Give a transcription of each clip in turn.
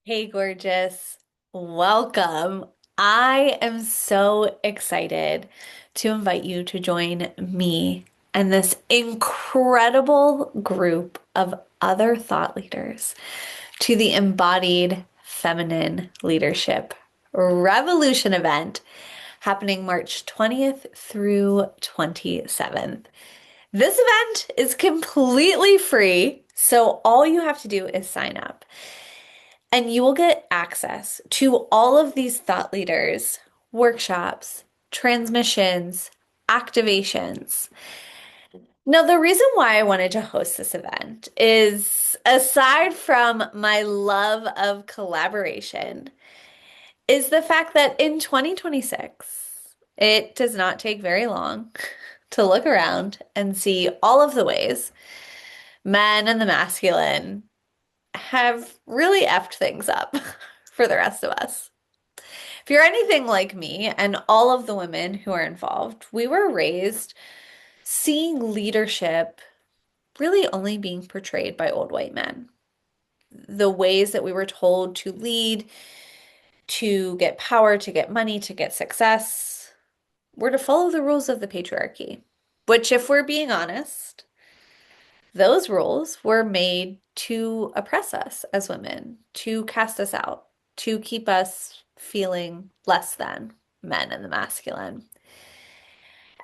Hey, gorgeous. Welcome. I am so excited to invite you to join me and this incredible group of other thought leaders to the Embodied Feminine Leadership Revolution event happening March 20th through 27th. This event is completely free, so all you have to do is sign up. And you will get access to all of these thought leaders, workshops, transmissions, activations. Now, the reason why I wanted to host this event is aside from my love of collaboration, is the fact that in 2026, it does not take very long to look around and see all of the ways men and the masculine have really effed things up for the rest of us. If you're anything like me and all of the women who are involved, we were raised seeing leadership really only being portrayed by old white men. The ways that we were told to lead, to get power, to get money, to get success, were to follow the rules of the patriarchy, which, if we're being honest, those rules were made to oppress us as women, to cast us out, to keep us feeling less than men and the masculine.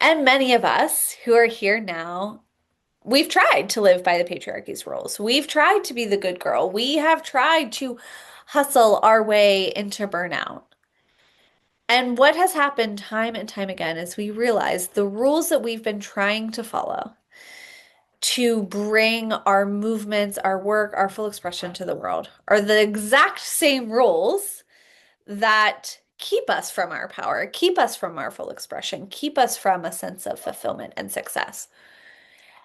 And many of us who are here now, we've tried to live by the patriarchy's rules. We've tried to be the good girl. We have tried to hustle our way into burnout. And what has happened time and time again is we realize the rules that we've been trying to follow to bring our movements, our work, our full expression to the world are the exact same rules that keep us from our power, keep us from our full expression, keep us from a sense of fulfillment and success.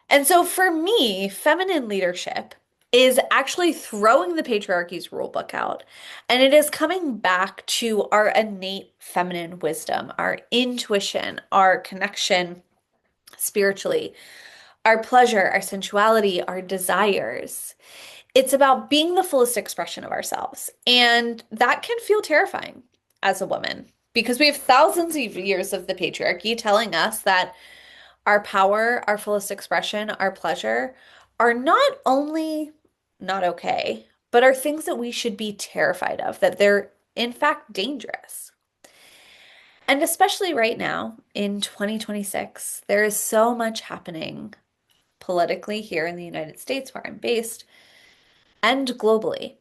And so for me, feminine leadership is actually throwing the patriarchy's rule book out, and it is coming back to our innate feminine wisdom, our intuition, our connection spiritually, our pleasure, our sensuality, our desires. It's about being the fullest expression of ourselves. And that can feel terrifying as a woman because we have thousands of years of the patriarchy telling us that our power, our fullest expression, our pleasure are not only not okay, but are things that we should be terrified of, that they're in fact dangerous. And especially right now in 2026, there is so much happening politically here in the United States, where I'm based, and globally.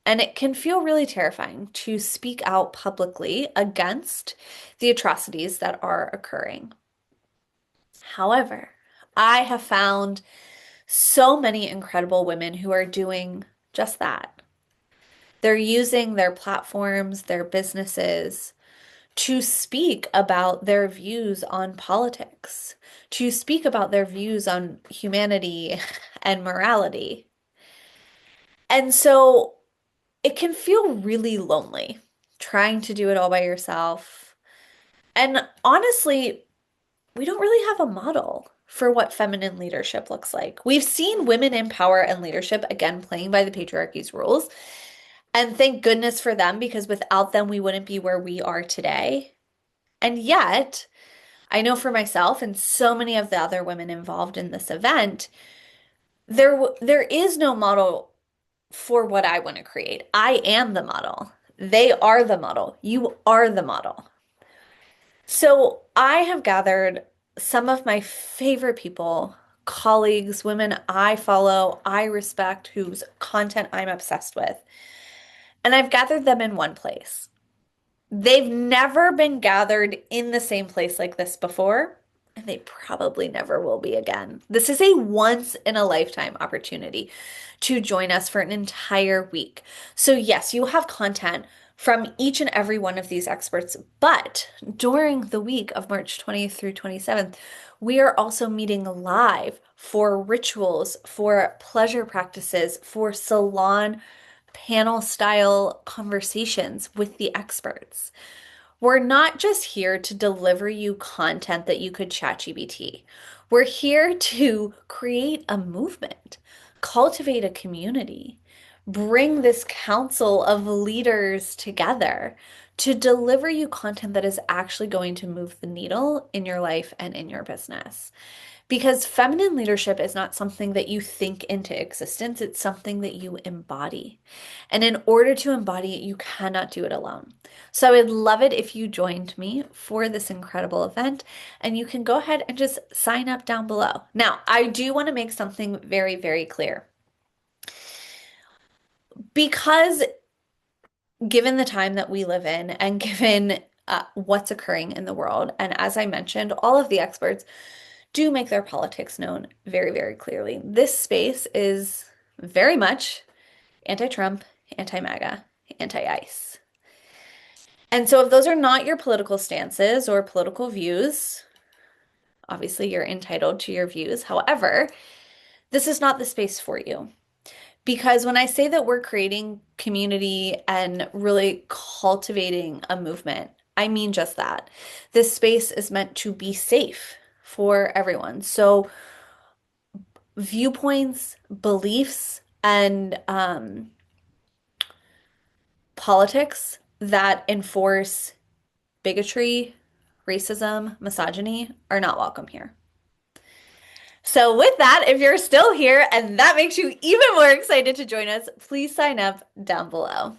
And it can feel really terrifying to speak out publicly against the atrocities that are occurring. However, I have found so many incredible women who are doing just that. They're using their platforms, their businesses to speak about their views on politics, to speak about their views on humanity and morality. And so it can feel really lonely trying to do it all by yourself. And honestly, we don't really have a model for what feminine leadership looks like. We've seen women in power and leadership, again, playing by the patriarchy's rules. And thank goodness for them, because without them, we wouldn't be where we are today. And yet, I know for myself and so many of the other women involved in this event, there is no model for what I want to create. I am the model. They are the model. You are the model. So I have gathered some of my favorite people, colleagues, women I follow, I respect, whose content I'm obsessed with, and I've gathered them in one place. They've never been gathered in the same place like this before, and they probably never will be again. This is a once in a lifetime opportunity to join us for an entire week. So, yes, you have content from each and every one of these experts, but during the week of March 20th through 27th, we are also meeting live for rituals, for pleasure practices, for salon panel style conversations with the experts. We're not just here to deliver you content that you could ChatGPT. We're here to create a movement, cultivate a community, bring this council of leaders together to deliver you content that is actually going to move the needle in your life and in your business. Because feminine leadership is not something that you think into existence, it's something that you embody. And in order to embody it, you cannot do it alone. So I would love it if you joined me for this incredible event, and you can go ahead and just sign up down below. Now, I do want to make something very, very clear. Because given the time that we live in and given what's occurring in the world, and as I mentioned, all of the experts do make their politics known very, very clearly. This space is very much anti-Trump, anti-MAGA, anti-ICE. And so if those are not your political stances or political views, obviously you're entitled to your views. However, this is not the space for you. Because when I say that we're creating community and really cultivating a movement, I mean just that. This space is meant to be safe for everyone. So viewpoints, beliefs, and politics that enforce bigotry, racism, misogyny are not welcome here. So, with that, if you're still here and that makes you even more excited to join us, please sign up down below.